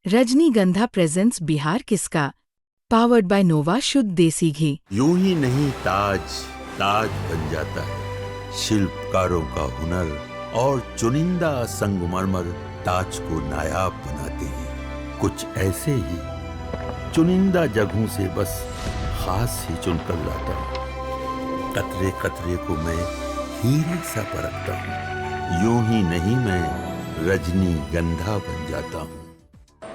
रजनीगंधा प्रेजेंट्स बिहार किसका, powered by नोवा शुद्ध देसी घी। यूं ही नहीं ताज ताज बन जाता है, शिल्पकारों का हुनर और चुनिंदा संगमरमर ताज को नायाब बनाते हैं। कुछ ऐसे ही चुनिंदा जगहों से बस खास ही चुनकर लाता हूँ। कतरे कतरे को मैं हीरे सा परखता हूँ। यूं ही नहीं मैं रजनीगंधा बन जाता हूँ।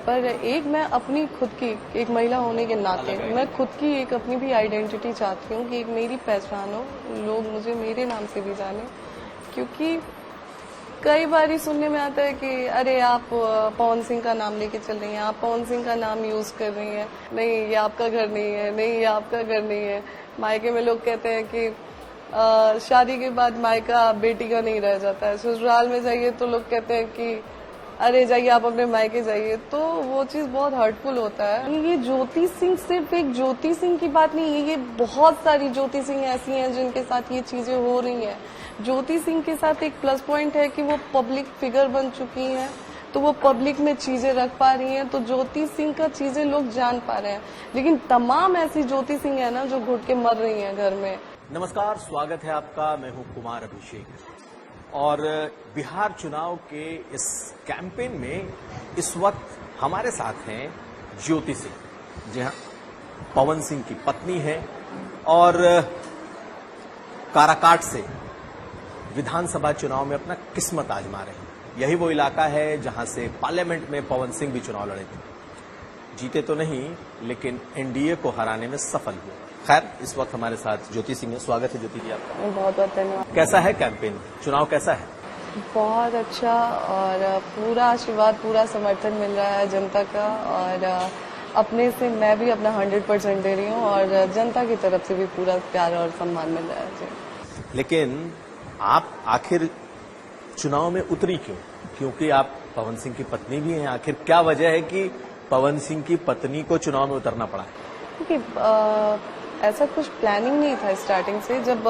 पर एक मैं अपनी खुद की एक महिला होने के नाते मैं खुद की एक अपनी भी आइडेंटिटी चाहती हूँ कि एक मेरी पहचान हो, लोग मुझे मेरे नाम से भी जाने। क्योंकि कई बार सुनने में आता है कि अरे आप पवन सिंह का नाम लेके चल रही हैं, आप पवन सिंह का नाम यूज कर रही हैं, नहीं ये आपका घर नहीं है, नहीं ये आपका घर नहीं है। मायके में लोग कहते हैं कि शादी के बाद मायका बेटी का नहीं रह जाता है, ससुराल में जाइए तो लोग कहते हैं कि अरे जाइए आप अपने मायके जाइए, तो वो चीज बहुत हर्टफुल होता है। ये ज्योति सिंह सिर्फ एक ज्योति सिंह की बात नहीं है, ये बहुत सारी ज्योति सिंह ऐसी हैं जिनके साथ ये चीजें हो रही हैं। ज्योति सिंह के साथ एक प्लस पॉइंट है कि वो पब्लिक फिगर बन चुकी हैं, तो वो पब्लिक में चीजें रख पा रही हैं, तो ज्योति सिंह का चीजें लोग जान पा रहे हैं। लेकिन तमाम ऐसी ज्योति सिंह है ना जो घुट के मर रही हैं घर में। नमस्कार, स्वागत है आपका। मैं हूं कुमार अभिषेक और बिहार चुनाव के इस कैंपेन में इस वक्त हमारे साथ हैं ज्योति सिंह। जी हाँ, पवन सिंह की पत्नी है और काराकाट से विधानसभा चुनाव में अपना किस्मत आजमा रहे हैं। यही वो इलाका है जहां से पार्लियामेंट में पवन सिंह भी चुनाव लड़े थे। जीते तो नहीं, लेकिन एनडीए को हराने में सफल हुए। खैर, इस वक्त हमारे साथ ज्योति सिंह है। स्वागत है ज्योति जी आपका। बहुत बहुत धन्यवाद। कैसा है कैंपेन, चुनाव कैसा है? बहुत अच्छा, और पूरा आशीर्वाद, पूरा समर्थन मिल रहा है जनता का, और अपने से मैं भी अपना 100% दे रही हूँ और जनता की तरफ से भी पूरा प्यार और सम्मान मिल रहा है जी। लेकिन आप आखिर चुनाव में उतरी क्यों? क्योंकि आप पवन सिंह की पत्नी भी हैं। आखिर क्या वजह है कि पवन सिंह की पत्नी को चुनाव में उतरना पड़ा? क्योंकि ऐसा कुछ प्लानिंग नहीं था स्टार्टिंग से। जब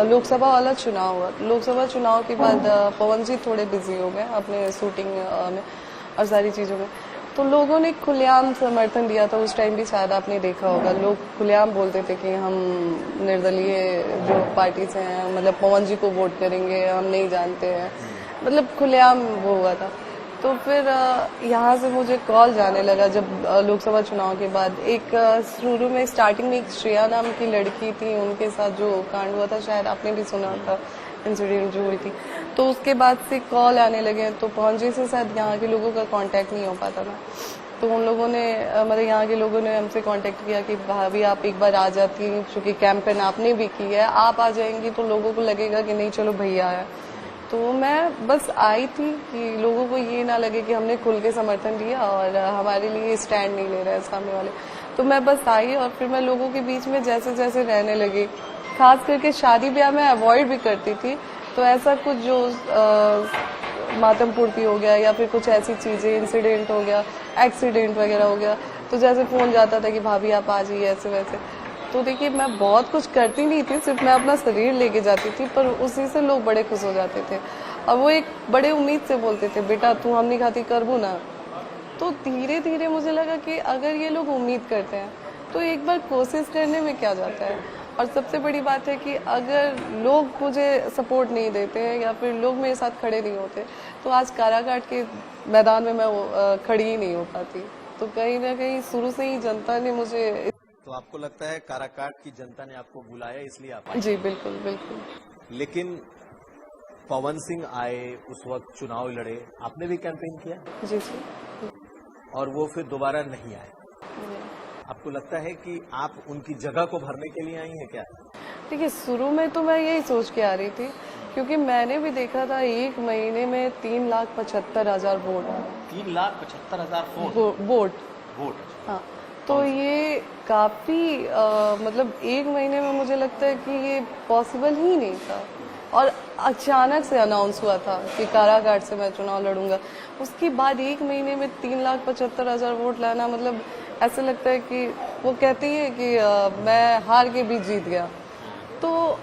लोकसभा वाला चुनाव हुआ, लोकसभा चुनाव के बाद पवन जी थोड़े बिजी हो गए अपने शूटिंग में और सारी चीजों में, तो लोगों ने खुलेआम समर्थन दिया था। उस टाइम भी शायद आपने देखा होगा, लोग खुलेआम बोलते थे कि हम निर्दलीय जो पार्टी से हैं, मतलब पवन जी को वोट करेंगे, हम नहीं जानते हैं, मतलब खुलेआम वो हुआ था। तो फिर यहाँ से मुझे कॉल जाने लगा जब लोकसभा चुनाव के बाद। एक शुरू में स्टार्टिंग में एक श्रेया नाम की लड़की थी, उनके साथ जो कांड हुआ था, शायद आपने भी सुना था, इंसिडेंट जो हुई थी, तो उसके बाद से कॉल आने लगे। तो पवन जी से शायद यहाँ के लोगों का कांटेक्ट नहीं हो पाता था, तो उन लोगों ने मतलब यहाँ के लोगों ने हमसे कांटेक्ट किया कि भाभी आप एक बार आ जाती, चूंकि कैंपेन आपने भी की है, आप आ जाएंगी तो लोगों को लगेगा कि नहीं चलो भैया है। तो मैं बस आई थी कि लोगों को ये ना लगे कि हमने खुल के समर्थन दिया और हमारे लिए स्टैंड नहीं ले रहे हैं सामने वाले। तो मैं बस आई और फिर मैं लोगों के बीच में जैसे जैसे रहने लगी। खास करके शादी ब्याह में अवॉइड भी करती थी, तो ऐसा कुछ जो मातम पूर्ति हो गया या फिर कुछ ऐसी चीजें, इंसिडेंट हो गया, एक्सीडेंट वगैरह हो गया, तो जैसे फोन जाता था कि भाभी आप आ जाइए ऐसे वैसे। तो देखिए, मैं बहुत कुछ करती नहीं थी, सिर्फ मैं अपना शरीर लेके जाती थी, पर उसी से लोग बड़े खुश हो जाते थे और वो एक बड़े उम्मीद से बोलते थे, बेटा तू हम नहीं खाती करबू ना। तो धीरे धीरे मुझे लगा कि अगर ये लोग उम्मीद करते हैं तो एक बार कोशिश करने में क्या जाता है। और सबसे बड़ी बात है कि अगर लोग मुझे सपोर्ट नहीं देते हैं या फिर लोग मेरे साथ खड़े नहीं होते, तो आज काराकाट के मैदान में मैं खड़ी ही नहीं हो पाती। तो कहीं ना कहीं शुरू से ही जनता ने मुझे। तो आपको लगता है काराकाट की जनता ने आपको बुलाया इसलिए आप आए? जी बिल्कुल बिल्कुल। लेकिन पवन सिंह आए, उस वक्त चुनाव लड़े, आपने भी कैंपेन किया? जी जी। और वो फिर दोबारा नहीं आए। आपको लगता है कि आप उनकी जगह को भरने के लिए आई हैं क्या? देखिए, शुरू में तो मैं यही सोच के आ रही थी, क्योंकि मैंने भी देखा था एक महीने में 3,75,000 वोट। 3,75,000 वोट। हाँ, तो ये काफी मतलब एक महीने में मुझे लगता है कि ये पॉसिबल ही नहीं था। और अचानक से अनाउंस हुआ था कि काराकाट से मैं चुनाव लड़ूंगा। उसके बाद एक महीने में 3,75,000 वोट लाना, मतलब ऐसा लगता है कि वो कहती है कि मैं हार के भी जीत गया। तो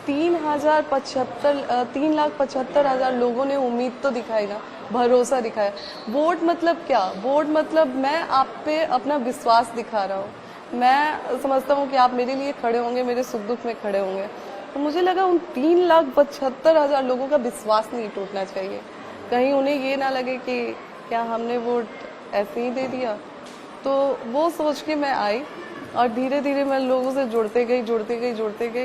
3,75,000 लोगों ने उम्मीद तो दिखाई ना, भरोसा दिखाया। वोट मतलब क्या? वोट मतलब मैं आप पे अपना विश्वास दिखा रहा हूँ। मैं समझता हूँ कि आप मेरे लिए खड़े होंगे, मेरे सुख दुख में खड़े होंगे। तो मुझे लगा उन 3,75,000 लोगों का विश्वास नहीं टूटना चाहिए। कहीं उन्हें ये ना लगे कि क्या हमने वोट ऐसे ही दे दिया। तो वो सोच के मैं आई और धीरे धीरे मैं लोगों से जुड़ते गई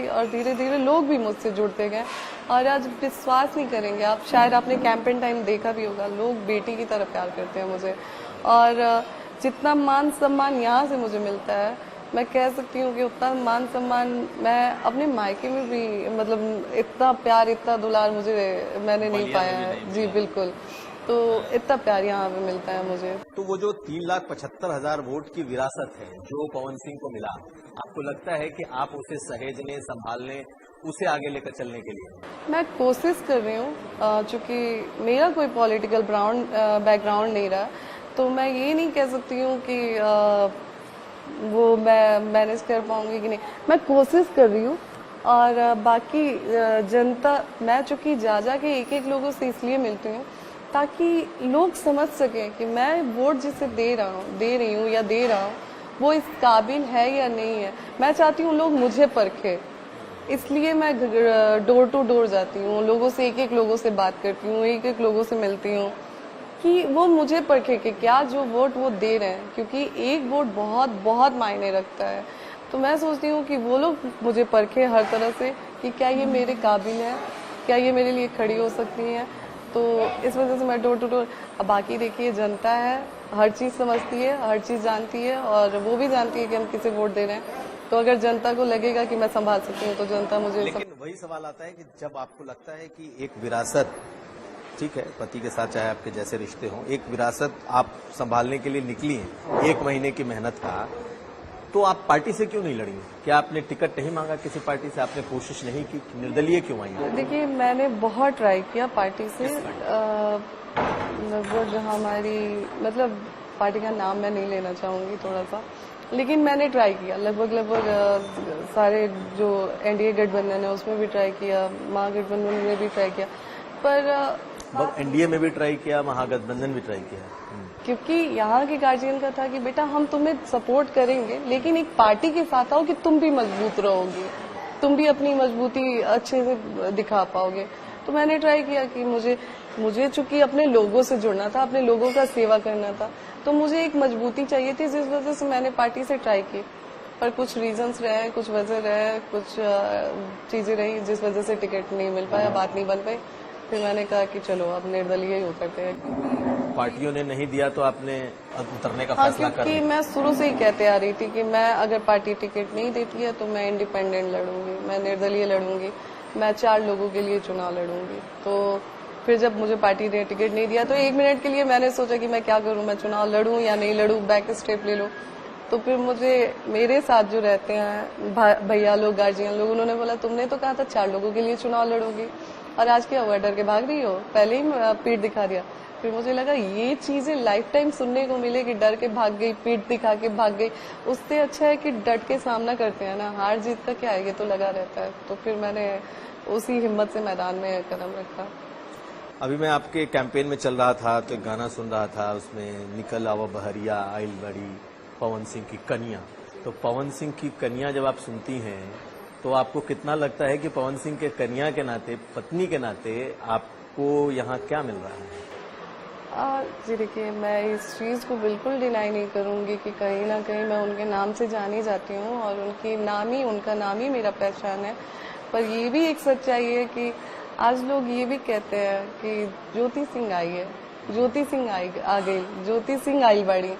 और धीरे धीरे लोग भी मुझसे जुड़ते गए। और आज विश्वास नहीं करेंगे आप, शायद आपने कैंपेन टाइम देखा भी होगा, लोग बेटी की तरह प्यार करते हैं मुझे। और जितना मान सम्मान यहाँ से मुझे मिलता है, मैं कह सकती हूँ कि उतना मान सम्मान मैं अपने मायके में भी, मतलब इतना प्यार, इतना दुलार मुझे मैंने नहीं पाया है। जी बिल्कुल। तो इतना प्यार यहाँ पे मिलता है मुझे। तो वो जो 3,75,000 वोट की विरासत है जो पवन सिंह को मिला, आपको लगता है कि आप उसे सहेजने, संभालने, उसे आगे लेकर चलने के लिए? मैं कोशिश कर रही हूँ, चूंकि मेरा कोई पॉलिटिकल बैकग्राउंड नहीं रहा, तो मैं ये नहीं कह सकती हूँ कि वो मैं मैनेज कर पाऊंगी कि नहीं। मैं कोशिश कर रही हूँ। और बाकी जनता, मैं चूंकि जा के एक लोगों से इसलिए मिलती हूँ ताकि लोग समझ सकें कि मैं वोट जिसे दे रही हूँ या दे रहा हूँ, वो इस काबिल है या नहीं है। मैं चाहती हूँ लोग मुझे परखे, इसलिए मैं डोर टू डोर जाती हूँ, लोगों से एक लोगों से बात करती हूँ, एक लोगों से मिलती हूँ कि वो मुझे परखे कि क्या जो वोट वो दे रहे हैं, क्योंकि एक वोट बहुत बहुत मायने रखता है। तो मैं सोचती हूँ कि वो लोग मुझे परखे हर तरह से कि क्या ये मेरे काबिल है, क्या ये मेरे लिए खड़ी हो सकती हैं। तो इस वजह से मैं डोर टू डोर। अब बाकी देखिए, जनता है, हर चीज़ समझती है, हर चीज़ जानती है, और वो भी जानती है कि हम किसे वोट दे रहे हैं। तो अगर जनता को लगेगा कि मैं संभाल सकती हूँ तो जनता मुझे लेकिन वही सवाल आता है कि जब आपको लगता है कि एक विरासत, ठीक है, पति के साथ चाहे आपके जैसे रिश्ते हों, एक विरासत आप संभालने के लिए निकली हैं 1 महीने की मेहनत का, तो आप पार्टी से क्यों नहीं लड़ी? क्या आपने टिकट नहीं मांगा किसी पार्टी से? आपने कोशिश नहीं की? निर्दलीय क्यों आई? देखिए, मैंने बहुत ट्राई किया पार्टी से, लगभग हमारी, मतलब पार्टी का नाम मैं नहीं लेना चाहूंगी थोड़ा सा, लेकिन मैंने ट्राई किया लगभग सारे जो एनडीए गठबंधन है उसमें भी ट्राई किया, महागठबंधन में भी ट्राई किया, पर एनडीए में भी ट्राई किया, महागठबंधन भी ट्राई किया, क्योंकि यहाँ के गार्जियन का था कि बेटा हम तुम्हें सपोर्ट करेंगे, लेकिन एक पार्टी के साथ आओ कि तुम भी मजबूत रहोगे, तुम भी अपनी मजबूती अच्छे से दिखा पाओगे। तो मैंने ट्राई किया कि मुझे चूंकि अपने लोगों से जुड़ना था, अपने लोगों का सेवा करना था, तो मुझे एक मजबूती चाहिए थी, जिस वजह से मैंने पार्टी से ट्राई की। पर कुछ रीजंस रहे, कुछ वजह रहे, कुछ चीजें रही जिस वजह से टिकट नहीं मिल पाया, बात नहीं बन पाई। फिर मैंने कहा कि चलो अब निर्दलीय ही उतरते हैं। पार्टियों ने नहीं दिया तो आपने उतरने का हाँ, फैसला कर क्योंकि लिया? मैं शुरू से ही कहते आ रही थी कि मैं अगर पार्टी टिकट नहीं देती है तो मैं इंडिपेंडेंट लड़ूंगी, मैं निर्दलीय लड़ूंगी, मैं 4 लोगों के लिए चुनाव लड़ूंगी। तो फिर जब मुझे पार्टी ने टिकट नहीं दिया तो 1 मिनट के लिए मैंने सोचा कि मैं क्या करूं, मैं चुनाव लड़ूं या नहीं लड़ूं, बैक स्टेप ले लूं। तो फिर मुझे मेरे साथ जो रहते हैं भैया लोग, गार्जियन लोग, उन्होंने बोला तुमने तो कहा था 4 लोगों के लिए चुनाव लड़ोगी, और आज क्या हुआ, डर के भाग रही हो, पहले ही पीठ दिखा दिया। फिर मुझे लगा ये चीजें लाइफ टाइम सुनने को मिले कि डर के भाग गई, पीठ दिखा के भाग गई, उससे अच्छा है कि डट के सामना करते हैं ना, हार जीत का क्या है, ये तो लगा रहता है। तो फिर मैंने उसी हिम्मत से मैदान में कदम रखा। अभी मैं आपके कैंपेन में चल रहा था तो एक गाना सुन रहा था, उसमें निकल आवा बहरिया आइल बड़ी पवन सिंह की कन्या। तो पवन सिंह की कन्या जब आप सुनती हैं तो आपको कितना लगता है कि पवन सिंह के कन्या के नाते, पत्नी के नाते आपको यहाँ क्या मिल रहा है? जी देखिए, मैं इस चीज़ को बिल्कुल डिनाई नहीं करूंगी कि कहीं ना कहीं मैं उनके नाम से जानी जाती हूँ और उनका नाम ही मेरा पहचान है। पर ये भी एक सच्चाई है कि आज लोग ये भी कहते हैं कि ज्योति सिंह आई है, ज्योति सिंह आ गई, ज्योति सिंह आई बड़ी।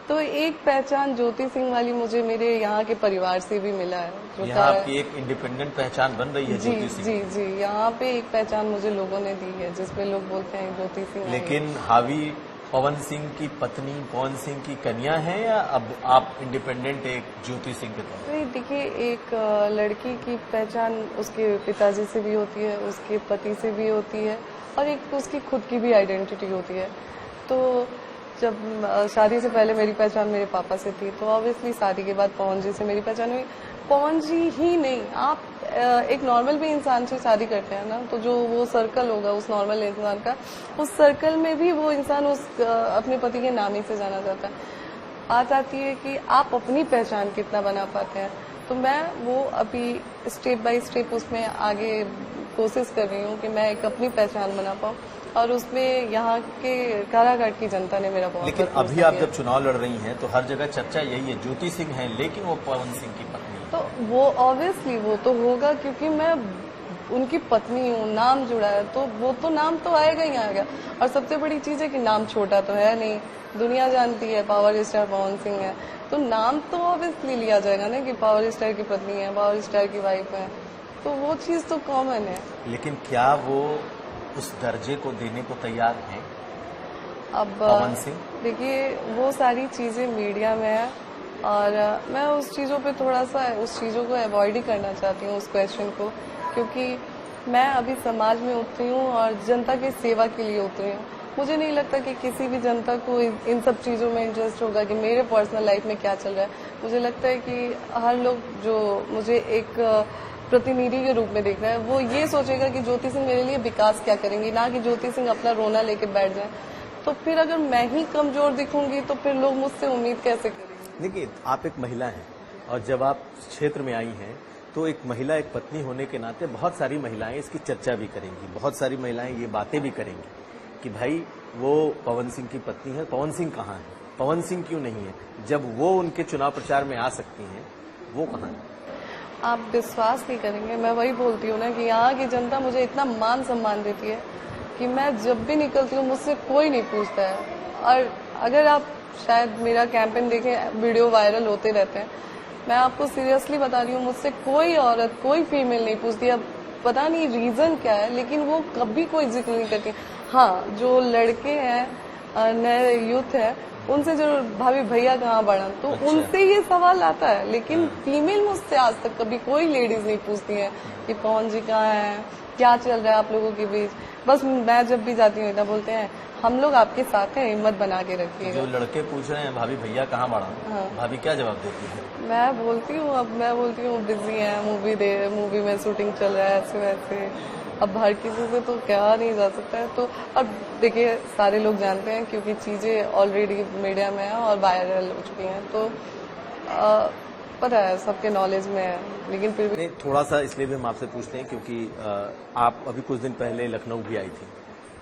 तो एक पहचान ज्योति सिंह वाली मुझे मेरे यहाँ के परिवार से भी मिला है। यहाँ आपकी एक इंडिपेंडेंट पहचान बन रही है ज्योति सिंह। जी जी, यहाँ पे एक पहचान मुझे लोगों ने दी है जिसपे लोग बोलते हैं ज्योति सिंह। लेकिन हावी पवन सिंह की पत्नी पवन सिंह की कन्या है, या अब आप इंडिपेंडेंट एक ज्योति सिंह के तौर पर? देखिए, एक लड़की की पहचान उसके पिताजी से भी होती है, उसके पति से भी होती है, और एक उसकी खुद की भी आइडेंटिटी होती है। तो जब शादी से पहले मेरी पहचान मेरे पापा से थी, तो ऑब्वियसली शादी के बाद पवन जी से मेरी पहचान हुई। पवन जी ही नहीं, आप एक नॉर्मल भी इंसान से शादी करते हैं ना, तो जो वो सर्कल होगा उस नॉर्मल इंसान का, उस सर्कल में भी वो इंसान उस अपने पति के नाम ही से जाना जाता है। बात आती है कि आप अपनी पहचान कितना बना पाते हैं, तो मैं वो अभी स्टेप बाय स्टेप उसमें आगे कोशिश कर रही हूँ कि मैं एक अपनी पहचान बना पाऊँ, और उसमें यहाँ के कारागाट की जनता ने मेरा बहुत लेकिन भरपूर अभी साथ आप दिया। जब चुनाव लड़ रही हैं तो हर जगह चर्चा यही है, ज्योति सिंह है लेकिन वो पवन सिंह की पत्नी है। तो वो ऑब्वियसली वो तो होगा, क्योंकि मैं उनकी पत्नी हूँ, नाम जुड़ा है, तो वो तो नाम तो आएगा ही आएगा। और सबसे बड़ी चीज है कि नाम छोटा तो है नहीं, दुनिया जानती है पावर स्टार पवन सिंह है, तो नाम तो ऑब्वियसली लिया जाएगा ना कि पावर स्टार की पत्नी है, पावर स्टार की वाइफ है, तो वो चीज तो कॉमन है। लेकिन क्या वो उस दर्जे को देने को तैयार हैं अब पवन सिंह? देखिए, वो सारी चीजें मीडिया में है, और मैं उस चीजों पे थोड़ा सा उस चीजों को अवॉइड ही करना चाहती हूँ, उस क्वेश्चन को, क्योंकि मैं अभी समाज में उतरी हूँ और जनता की सेवा के लिए उतरी हूँ। मुझे नहीं लगता कि किसी भी जनता को इन सब चीजों में इंटरेस्ट होगा कि मेरे पर्सनल लाइफ में क्या चल रहा है। मुझे लगता है कि हर लोग जो मुझे एक प्रतिनिधि के रूप में देख रहा है, वो ये सोचेगा कि ज्योति सिंह मेरे लिए विकास क्या करेंगी, ना कि ज्योति सिंह अपना रोना लेके बैठ जाए। तो फिर अगर मैं ही कमजोर दिखूंगी तो फिर लोग मुझसे उम्मीद कैसे करेंगे। देखिए, आप एक महिला हैं और जब आप क्षेत्र में आई हैं तो एक महिला, एक पत्नी होने के नाते बहुत सारी महिलाएं इसकी चर्चा भी करेंगी, बहुत सारी महिलाएं ये बातें भी करेंगी कि भाई वो पवन सिंह की पत्नी है, पवन सिंह कहाँ है, पवन सिंह क्यों नहीं है। जब वो उनके चुनाव प्रचार में आ सकती हैं, वो कहाँ है? आप विश्वास नहीं करेंगे, मैं वही बोलती हूँ ना कि यहाँ की जनता मुझे इतना मान सम्मान देती है कि मैं जब भी निकलती हूँ मुझसे कोई नहीं पूछता है। और अगर आप शायद मेरा कैंपेन देखें, वीडियो वायरल होते रहते हैं, मैं आपको सीरियसली बता रही हूँ, मुझसे कोई औरत, कोई फीमेल नहीं पूछती। अब पता नहीं रीजन क्या है, लेकिन वो कभी कोई जिक्र नहीं करती। हाँ, जो लड़के हैं, नए यूथ है, उनसे जो भाभी भैया कहाँ बढ़ा, तो अच्छा। उनसे ये सवाल आता है, लेकिन फीमेल मुझसे आज तक कभी कोई लेडीज नहीं पूछती है कि पवन जी कहाँ है, क्या चल रहा है आप लोगों के बीच। बस मैं जब भी जाती हूँ इतना बोलते हैं, हम लोग आपके साथ हैं, हिम्मत बना के रखिएगा। जो लड़के पूछ रहे हैं भाभी भैया कहाँ बढ़ा, हाँ। भाभी क्या जवाब देती है? मैं बोलती हूँ बिजी है, मूवी में शूटिंग चल रहा है, ऐसे वैसे। अब हर किसी से तो क्या नहीं जा सकता है। तो अब देखिए, सारे लोग जानते हैं क्योंकि चीजें ऑलरेडी मीडिया में है और वायरल हो चुकी हैं, तो पता है, सबके नॉलेज में है, लेकिन फिर भी नहीं, थोड़ा सा इसलिए भी हम आपसे पूछते हैं क्योंकि आप अभी कुछ दिन पहले लखनऊ भी आई थी,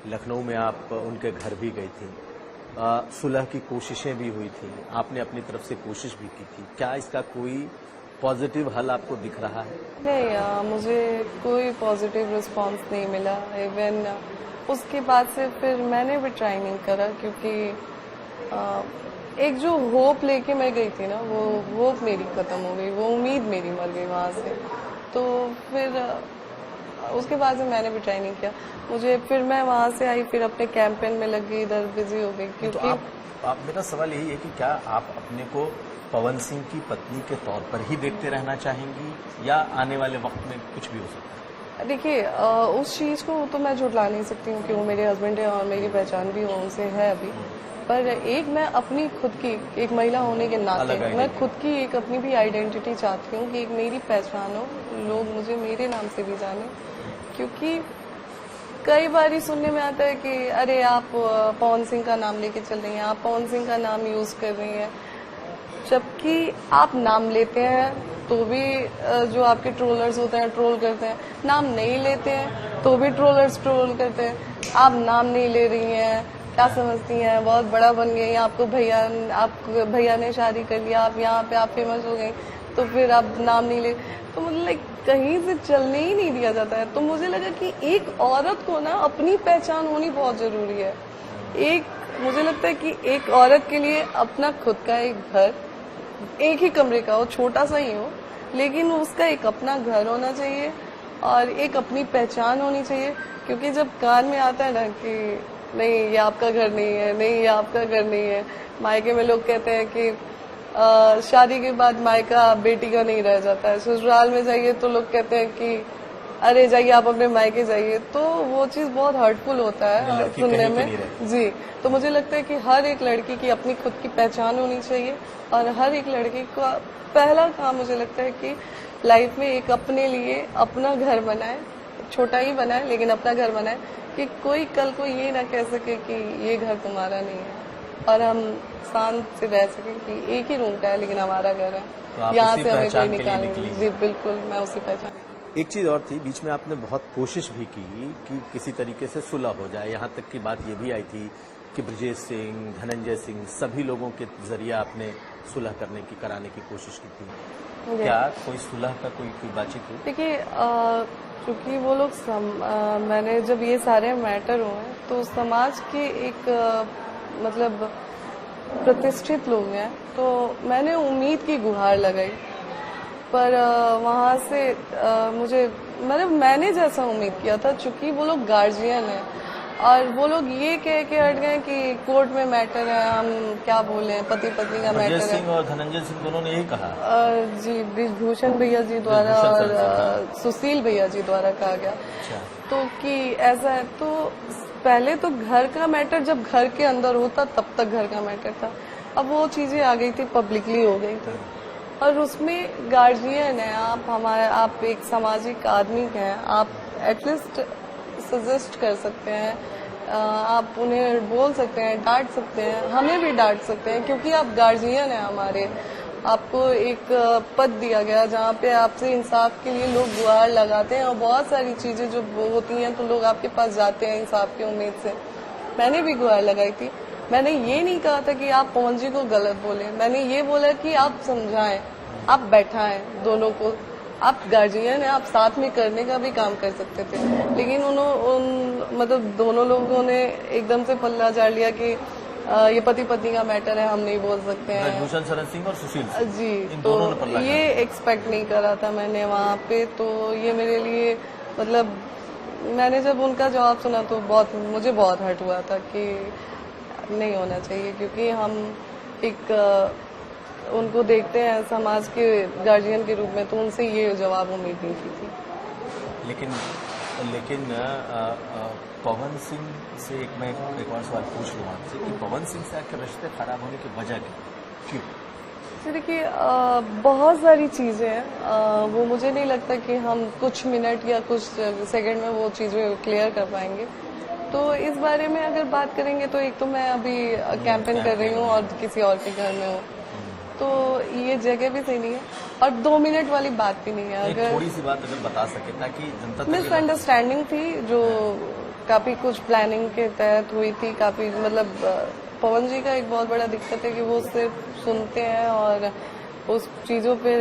लखनऊ में आप उनके घर भी गई थी, सुलह की कोशिशें भी हुई थी, आपने अपनी तरफ से कोशिश भी की थी। क्या इसका कोई पॉजिटिव हल आपको दिख रहा है? नहीं, मुझे कोई पॉजिटिव रिस्पांस नहीं मिला। इवन उसके बाद से फिर मैंने भी ट्राई नहीं करा, क्योंकि एक जो होप लेके मैं गई थी ना, वो होप मेरी खत्म हो गई, वो उम्मीद मेरी मर गई वहां से। तो फिर उसके बाद से मैंने भी ट्राई नहीं किया। फिर मैं वहां से आई, फिर अपने कैंपेन में लग गई, इधर बिजी हो गई। तो क्योंकि आप मेरा सवाल यही है कि क्या आप अपने को पवन सिंह की पत्नी के तौर पर ही देखते रहना चाहेंगी या आने वाले वक्त में कुछ भी हो सकता है? देखिए, उस चीज को तो मैं झुठला नहीं सकती हूँ कि वो मेरे हस्बैंड है और मेरी पहचान भी उनसे है अभी। पर एक मैं अपनी खुद की एक महिला होने के नाते अलग मैं आइडेंटिटी। खुद की एक अपनी भी आइडेंटिटी चाहती हूँ कि एक मेरी पहचान हो, लोग मुझे मेरे नाम से भी जाने। क्योंकि कई बार सुनने में आता है कि अरे आप पवन सिंह का नाम लेके चल रही हैं, आप पवन सिंह का नाम यूज कर रही हैं, जबकि आप नाम लेते हैं तो भी जो आपके ट्रोलर्स होते हैं ट्रोल करते हैं, नाम नहीं लेते हैं तो भी ट्रोलर्स ट्रोल करते हैं। आप नाम नहीं ले रही हैं, क्या समझती हैं बहुत बड़ा बन गई, आपको भैया ने शादी कर लिया, आप यहाँ पे आप फेमस हो गई, तो फिर आप नाम नहीं ले, तो मतलब कहीं से चलने ही नहीं दिया जाता है। तो मुझे लगा कि एक औरत को ना अपनी पहचान होनी बहुत जरूरी है। मुझे लगता है कि एक औरत के लिए अपना खुद का एक घर, एक ही कमरे का हो, छोटा सा ही हो, लेकिन उसका एक अपना घर होना चाहिए और एक अपनी पहचान होनी चाहिए। क्योंकि जब कान में आता है ना कि नहीं ये आपका घर नहीं है, नहीं ये आपका घर नहीं है, मायके में लोग कहते हैं कि शादी के बाद मायका बेटी का नहीं रह जाता है, ससुराल में जाइए तो लोग कहते हैं कि अरे जाइए आप अपने मायके जाइए, तो वो चीज बहुत हर्टफुल होता है सुनने में जी। तो मुझे लगता है कि हर एक लड़की की अपनी खुद की पहचान होनी चाहिए और हर एक लड़की का पहला काम मुझे लगता है कि लाइफ में एक अपने लिए अपना घर बनाए, छोटा ही बनाए लेकिन अपना घर बनाए, कि कोई कल को ये ना कह सके कि ये घर तुम्हारा नहीं है, और हम शांत से रह सके कि एक ही रूम का है लेकिन हमारा घर है, तो आप यहाँ उसी से हमें कोई पहचान के लिए निकाल निकली। नहीं। जी बिल्कुल, मैं उसी पहचान। एक चीज और थी, बीच में आपने बहुत कोशिश भी की कि किसी तरीके से सुलह हो जाए, यहाँ तक की बात ये भी आई थी कि ब्रजेश सिंह, धनंजय सिंह, सभी लोगों के जरिए आपने सुलह करने की, कराने की कोशिश की थी। क्या कोई सुलह का कोई बातचीत हुई? देखिए, क्योंकि वो लोग मैंने जब ये सारे मैटर हुए तो समाज के एक मतलब प्रतिष्ठित लोग हैं, तो मैंने उम्मीद की गुहार लगाई, पर वहाँ से मुझे मतलब मैंने जैसा उम्मीद किया था, चूंकि वो लोग गार्जियन हैं और वो लोग ये कह के हट गए कि कोर्ट में मैटर है, हम क्या बोले, पति पत्नी का मैटर ब्रजेश है। सिंह और धनंजय सिंह दोनों ने यही कहा। जी, ब्रिजभूषण भैया जी द्वारा और सुशील भैया जी द्वारा कहा गया तो कि ऐसा है। तो पहले तो घर का मैटर जब घर के अंदर होता तब तक घर का मैटर था, अब वो चीजें आ गई थी, पब्लिकली हो गई थी, और उसमें गार्जियन है आप एक सामाजिक आदमी हैं, आप एटलीस्ट सजेस्ट कर सकते हैं, आप उन्हें बोल सकते हैं, डांट सकते हैं, हमें भी डांट सकते हैं, क्योंकि आप गार्जियन हैं हमारे। आपको एक पद दिया गया जहाँ पे आपसे इंसाफ के लिए लोग गुहार लगाते हैं, और बहुत सारी चीजें जो होती हैं तो लोग आपके पास जाते हैं इंसाफ की उम्मीद से। मैंने भी गुहार लगाई थी। मैंने ये नहीं कहा था कि आप पवन जी को गलत बोले, मैंने ये बोला कि आप समझाएं, आप बैठाएं दोनों को, आप गार्जियन हैं, आप साथ में करने का भी काम कर सकते थे, लेकिन मतलब दोनों लोगों ने एकदम से पल्ला झाड़ लिया कि ये पति पत्नी का मैटर है, हम नहीं बोल सकते हैं। ब्रजभूषण शरण सिंह और सुशील सिंह, जी, इन तो दोनों ने पल्ला ये एक्सपेक्ट नहीं करा था मैंने वहाँ पे, तो ये मेरे लिए मतलब मैंने जब उनका जवाब सुना तो मुझे बहुत हर्ट हुआ था कि नहीं होना चाहिए, क्योंकि हम एक उनको देखते हैं समाज के गार्जियन के रूप में, तो उनसे ये जवाब उम्मीद नहीं की थी। लेकिन पवन सिंह से मैं एक और सवाल पूछ लूँ आपसे कि पवन सिंह से आपके रिश्ते खराब होने की वजह क्यों? जी देखिए, बहुत सारी चीजें हैं, वो मुझे नहीं लगता कि हम कुछ मिनट या कुछ सेकंड में वो चीजें क्लियर कर पाएंगे। तो इस बारे में अगर बात करेंगे तो एक तो मैं अभी कैंपेन कर रही हूँ और किसी और के घर में हूँ, तो ये जगह भी सही नहीं है, और 2 मिनट वाली बात भी नहीं है। अगर थोड़ी सी बात अगर बता सके ताकि जनता मिसअंडरस्टैंडिंग थी जो काफी कुछ प्लानिंग के तहत हुई थी, काफी मतलब पवन जी का एक बहुत बड़ा दिक्कत है कि वो सिर्फ सुनते हैं और उस चीजों पे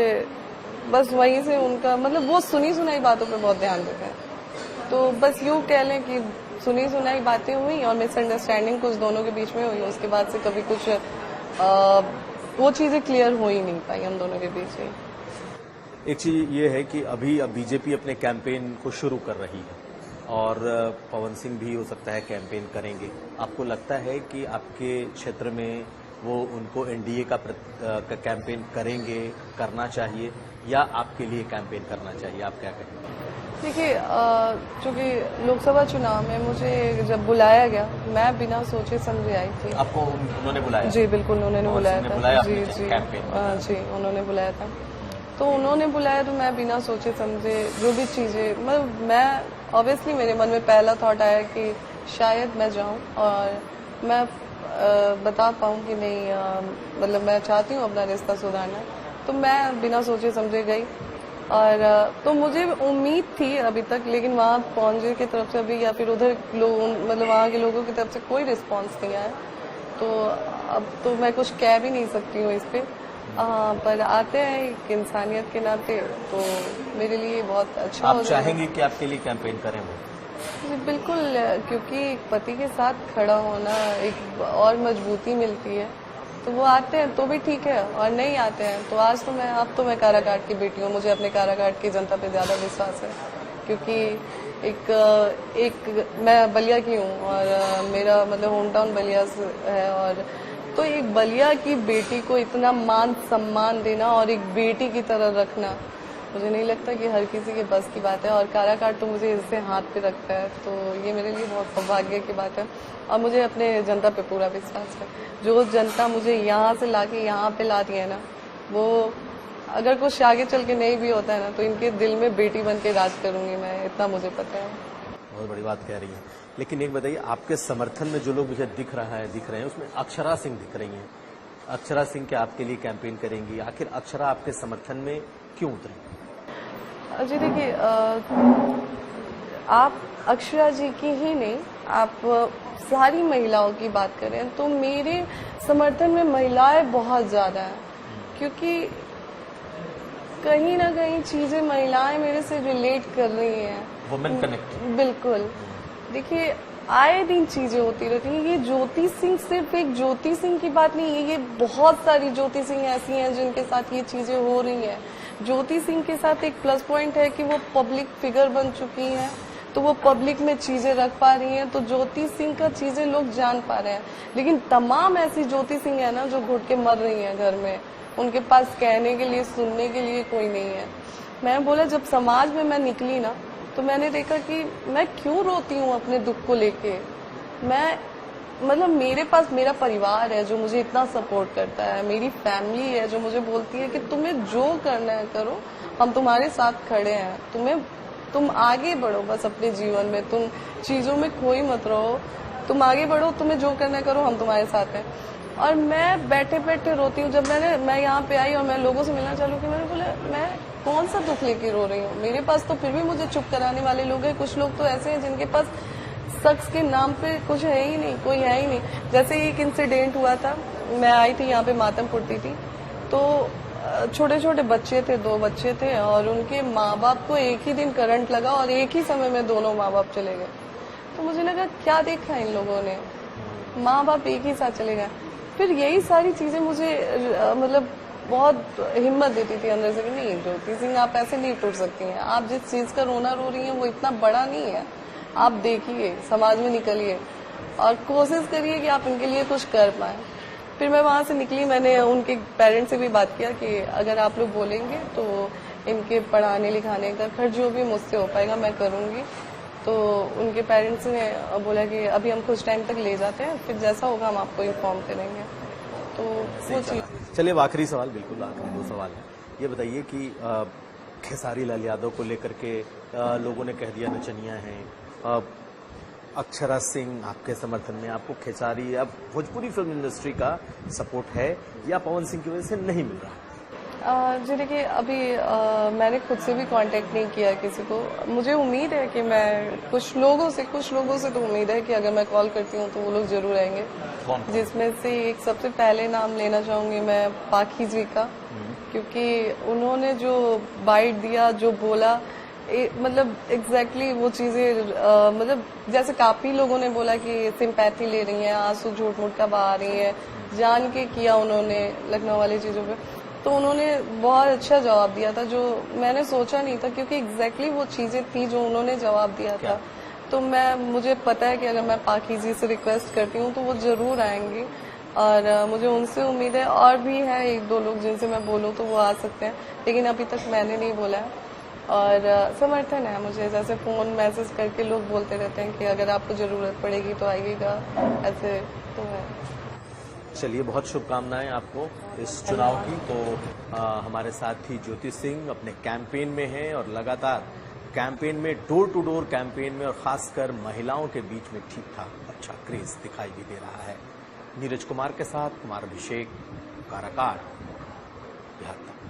बस वहीं से उनका मतलब वो सुनी सुनाई बातों पे बहुत ध्यान देते हैं, तो बस यूँ कह लें कि सुनी सुनाई बातें हुई और मिसअंडरस्टैंडिंग कुछ दोनों के बीच में हुई, उसके बाद से कभी कुछ वो चीजें क्लियर हो ही नहीं पाई हम दोनों के बीच में। एक चीज ये है कि अभी अब बीजेपी अपने कैंपेन को शुरू कर रही है और पवन सिंह भी हो सकता है कैंपेन करेंगे। आपको लगता है कि आपके क्षेत्र में वो उनको एनडीए का कैंपेन करेंगे, करना चाहिए, या आपके लिए कैंपेन करना चाहिए? आप क्या कहेंगे? देखिए, चूंकि लोकसभा चुनाव में मुझे जब बुलाया गया, मैं बिना सोचे समझे आई थी। आपको उन्होंने बुलाया? जी बिल्कुल, उन्होंने बुलाया था। जी जी जी, उन्होंने बुलाया था। तो उन्होंने बुलाया तो मैं बिना सोचे समझे जो भी चीजें मतलब मैं ऑब्वियसली मेरे मन में पहला थॉट आया कि शायद मैं जाऊं और मैं बता पाऊं कि नहीं, मतलब मैं चाहती हूं अपना रिश्ता सुधारना, तो मैं बिना सोचे समझे गई। और तो मुझे उम्मीद थी अभी तक, लेकिन वहाँ पहुंचे की तरफ से अभी या फिर उधर मतलब वहाँ के लोगों की तरफ से कोई रिस्पांस नहीं आया, तो अब तो मैं कुछ कह भी नहीं सकती हूँ इस पे। पर आते हैं एक इंसानियत के नाते, तो मेरे लिए बहुत अच्छा हो जाएगा। आप चाहेंगे कि आपके लिए कैंपेन करें वो? जी बिल्कुल, क्योंकि एक पति के साथ खड़ा होना एक और मजबूती मिलती है, तो वो आते हैं तो भी ठीक है, और नहीं आते हैं तो अब तो मैं काराकाट की बेटी हूँ, मुझे अपने काराकाट की जनता पे ज्यादा विश्वास है, क्योंकि एक मैं बलिया की हूँ और मेरा मतलब होम टाउन बलिया है, और तो एक बलिया की बेटी को इतना मान सम्मान देना और एक बेटी की तरह रखना, मुझे नहीं लगता कि हर किसी के बस की बात है, और काराकाट तो मुझे इससे हाथ पे रखता है, तो ये मेरे लिए बहुत सौभाग्य की बात है। और मुझे अपने जनता पे पूरा विश्वास है, जो जनता मुझे यहाँ से लाके यहाँ पे लाती है ना, वो अगर कुछ आगे चल के नहीं भी होता है ना, तो इनके दिल में बेटी बन के राज करूंगी मैं, इतना मुझे पता है। बहुत बड़ी बात कह रही हैं। लेकिन एक बताइए, आपके समर्थन में जो लोग मुझे दिख रहे हैं उसमें अक्षरा सिंह दिख रही हैं। अक्षरा सिंह क्या आपके लिए कैंपेन करेंगी? आखिर अक्षरा आपके समर्थन में क्यों उतरी? जी देखिए, आप अक्षरा जी की ही नहीं, आप सारी महिलाओं की बात करें तो मेरे समर्थन में महिलाएं बहुत ज्यादा हैं, क्योंकि कहीं ना कहीं चीजें महिलाएं मेरे से रिलेट कर रही हैं। Women connect. बिल्कुल। देखिए, आए दिन चीजें होती रहती हैं। ये ज्योति सिंह सिर्फ एक ज्योति सिंह की बात नहीं है, ये बहुत सारी ज्योति सिंह ऐसी हैं जिनके साथ ये चीजें हो रही हैं। ज्योति सिंह के साथ एक प्लस पॉइंट है कि वो पब्लिक फिगर बन चुकी हैं, तो वो पब्लिक में चीजें रख पा रही हैं, तो ज्योति सिंह का चीजें लोग जान पा रहे हैं। लेकिन तमाम ऐसी ज्योति सिंह है ना जो घुट के मर रही हैं घर में, उनके पास कहने के लिए, सुनने के लिए कोई नहीं है। मैं बोला, जब समाज में मैं निकली ना, तो मैंने देखा कि मैं क्यों रोती हूँ अपने दुख को लेके। मैं मतलब मेरे पास मेरा परिवार है जो मुझे इतना सपोर्ट करता है, मेरी फैमिली है जो मुझे बोलती है कि तुम्हें जो करना है करो, हम तुम्हारे साथ खड़े हैं, तुम आगे बढ़ो बस अपने जीवन में, तुम चीजों में खोई मत रहो, तुम आगे बढ़ो, तुम्हें जो करना है करो, हम तुम्हारे साथ हैं। और मैं बैठे बैठे रोती हूँ। जब मैं यहाँ पे आई और मैं लोगों से मिलना चालू की, मैंने बोला मैं कौन सा दुख लेके रो रही हूँ, मेरे पास तो फिर भी मुझे चुप कराने वाले लोग हैं। कुछ लोग तो ऐसे हैं जिनके पास शख्स के नाम पे कुछ है ही नहीं, कोई है ही नहीं। जैसे एक इंसिडेंट हुआ था, मैं आई थी यहाँ पे मातम पुटती थी, तो छोटे छोटे बच्चे थे, 2 बच्चे थे, और उनके माँ बाप को एक ही दिन करंट लगा और एक ही समय में दोनों माँ बाप चले गए। तो मुझे लगा क्या देखा इन लोगों ने, माँ बाप एक ही साथ चले गए। फिर यही सारी चीजें मुझे मतलब बहुत हिम्मत देती थी अंदर से कि नहीं ज्योति सिंह, आप ऐसे नहीं टूट सकती हैं, आप जिस चीज का रोना रो रही हैं वो इतना बड़ा नहीं है, आप देखिए, समाज में निकलिए और कोशिश करिए कि आप इनके लिए कुछ कर पाए। फिर मैं वहां से निकली, मैंने उनके पेरेंट्स से भी बात किया कि अगर आप लोग बोलेंगे तो इनके पढ़ाने लिखाने का खर्च जो भी मुझसे हो पाएगा मैं करूंगी। तो उनके पेरेंट्स ने बोला कि अभी हम कुछ टाइम तक ले जाते हैं, फिर जैसा होगा हम आपको इन्फॉर्म करेंगे। तो वो चीज। चलिए, आखिरी सवाल, बिल्कुल आखिरी 2 सवाल है। ये बताइए कि खेसारी लाल यादव को लेकर के लोगों ने कह दिया नचनिया है, अक्षरा सिंह आपके समर्थन में, आपको खेसारी, अब भोजपुरी फिल्म इंडस्ट्री का सपोर्ट है या पवन सिंह की वजह से नहीं मिल रहा? जी देखिए, अभी मैंने खुद से भी कांटेक्ट नहीं किया किसी को। मुझे उम्मीद है कि मैं कुछ लोगों से तो उम्मीद है कि अगर मैं कॉल करती हूँ तो वो लोग जरूर आएंगे। जिसमें से एक सबसे पहले नाम लेना चाहूंगी मैं पाखी जी का, क्योंकि उन्होंने जो बाइट दिया, जो बोला, मतलब एग्जैक्टली वो चीजें, मतलब जैसे काफी लोगों ने बोला कि सिंपैथी ले रही हैं, आंसू झूठ मूठ का बहा रही हैं, जान के किया उन्होंने लखनऊ वाली चीजों पे, तो उन्होंने बहुत अच्छा जवाब दिया था जो मैंने सोचा नहीं था, क्योंकि एग्जैक्टली वो चीजें थी जो उन्होंने जवाब दिया था। तो मुझे पता है कि अगर मैं पाखी जी से रिक्वेस्ट करती हूँ तो वो जरूर आएंगी, और मुझे उनसे उम्मीद है। और भी है 1-2 लोग जिनसे मैं बोलूँ तो वो आ सकते हैं, लेकिन अभी तक मैंने नहीं बोला है। और समर्थन है मुझे, जैसे फोन मैसेज करके लोग बोलते रहते हैं कि अगर आपको जरूरत पड़ेगी तो आइएगा, ऐसे तो है। चलिए, बहुत शुभकामनाएं आपको इस चुनाव की। तो हमारे साथ ही ज्योति सिंह अपने कैंपेन में हैं और लगातार कैंपेन में, डोर टू डोर कैंपेन में, और खासकर महिलाओं के बीच में ठीक ठाक अच्छा क्रेज दिखाई भी दे रहा है। नीरज कुमार के साथ कुमार अभिषेक, काराकाट, बिहार तक।